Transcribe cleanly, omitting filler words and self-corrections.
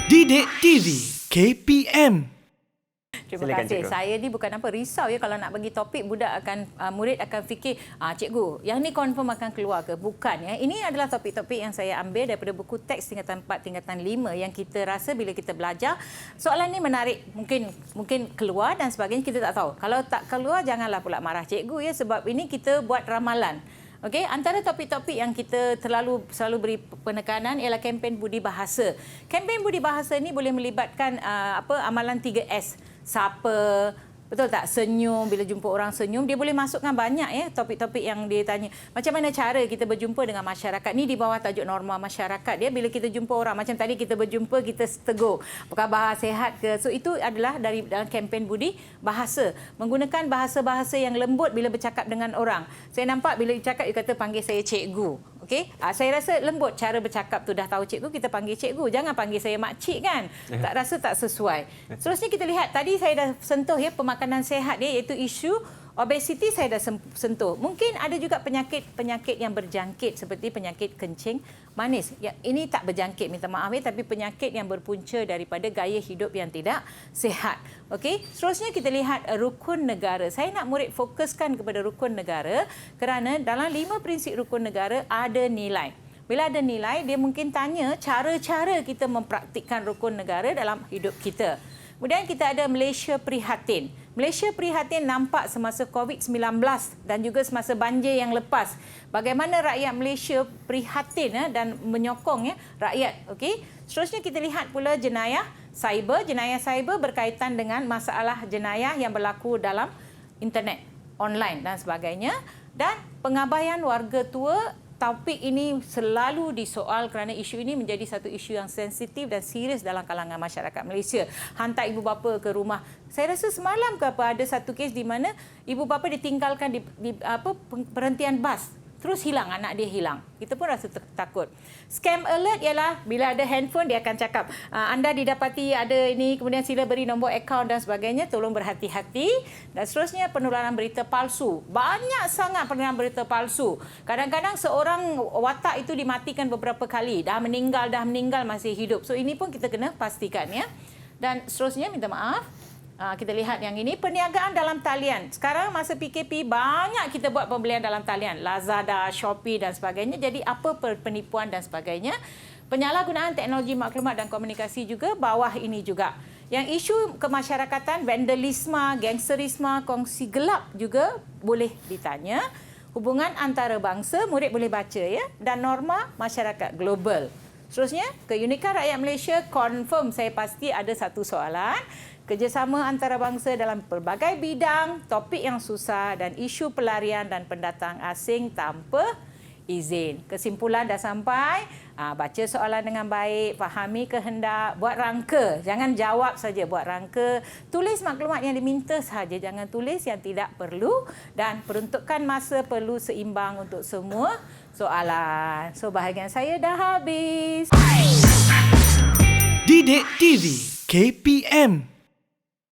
Didik TV KPM. Terima Silakan, kasih. cikgu. Saya ni bukan apa risau ya kalau nak bagi topik murid akan fikir cikgu yang ni confirm akan keluar ke, bukan ya. Ini adalah topik-topik yang saya ambil daripada buku teks tingkatan 4 tingkatan 5 yang kita rasa bila kita belajar soalan ni menarik, mungkin keluar dan sebagainya, kita tak tahu. Kalau tak keluar janganlah pula marah cikgu ya, sebab ini kita buat ramalan. Okey, antara topik-topik yang kita selalu beri penekanan ialah kempen budi bahasa. Kempen budi bahasa ni boleh melibatkan amalan 3S. Sapa, betul tak? Senyum, bila jumpa orang senyum, dia boleh masukkan banyak ya topik-topik yang dia tanya. Macam mana cara kita berjumpa dengan masyarakat? Ni di bawah tajuk norma masyarakat ya. Bila kita jumpa orang, macam tadi kita berjumpa, kita tegur, apa khabar, sihat ke? So itu adalah dalam kempen budi bahasa. Menggunakan bahasa-bahasa yang lembut bila bercakap dengan orang. Saya nampak bila bercakap, dia kata panggil saya cikgu. Okey, saya rasa lembut cara bercakap tu, dah tahu cikgu, kita panggil cikgu. Jangan panggil saya makcik kan. Tak rasa tak sesuai. Seterusnya kita lihat, tadi saya dah sentuh ya pemakanan sihat dia, iaitu isu obesiti saya dah sentuh. Mungkin ada juga penyakit yang berjangkit seperti penyakit kencing manis. Ya, ini tak berjangkit, minta maaf ya, tapi penyakit yang berpunca daripada gaya hidup yang tidak sihat. Okey, seterusnya kita lihat rukun negara. Saya nak murid fokuskan kepada rukun negara kerana dalam 5 prinsip rukun negara ada nilai. Bila ada nilai, dia mungkin tanya cara-cara kita mempraktikkan rukun negara dalam hidup kita. Kemudian kita ada Malaysia Prihatin. Malaysia Prihatin nampak semasa COVID-19 dan juga semasa banjir yang lepas. Bagaimana rakyat Malaysia prihatin dan menyokong rakyat. Okey. Seterusnya kita lihat pula jenayah cyber. Jenayah cyber berkaitan dengan masalah jenayah yang berlaku dalam internet, online dan sebagainya. Dan pengabaian warga tua. Topik ini selalu disoal kerana isu ini menjadi satu isu yang sensitif dan serius dalam kalangan masyarakat Malaysia. Hantar ibu bapa ke rumah. Saya rasa semalam ada satu kes di mana ibu bapa ditinggalkan di perhentian bas. Terus hilang, anak dia hilang. Kita pun rasa takut. Scam alert ialah bila ada handphone dia akan cakap anda didapati ada ini, kemudian sila beri nombor akaun dan sebagainya, tolong berhati-hati. Dan seterusnya penularan berita palsu. Banyak sangat penularan berita palsu. Kadang-kadang seorang watak itu dimatikan beberapa kali. Dah meninggal masih hidup. So ini pun kita kena pastikan ya. Dan seterusnya minta maaf. Kita lihat yang ini, perniagaan dalam talian. Sekarang masa PKP banyak kita buat pembelian dalam talian. Lazada, Shopee dan sebagainya. Jadi apa penipuan dan sebagainya. Penyalahgunaan teknologi maklumat dan komunikasi juga bawah ini juga. Yang isu kemasyarakatan, vandalisme, gangsterisme, kongsi gelap juga boleh ditanya. Hubungan antarabangsa, murid boleh baca ya. Dan norma masyarakat global. Seterusnya, keunikan rakyat Malaysia, confirm saya pasti ada satu soalan. Kerjasama antarabangsa dalam pelbagai bidang, topik yang susah dan isu pelarian dan pendatang asing tanpa izin. Kesimpulan dah sampai, baca soalan dengan baik, fahami kehendak, buat rangka. Jangan jawab saja, buat rangka. Tulis maklumat yang diminta sahaja, jangan tulis yang tidak perlu. Dan peruntukan masa perlu seimbang untuk semua soalan. So, bahagian saya dah habis. Didik TV KPM.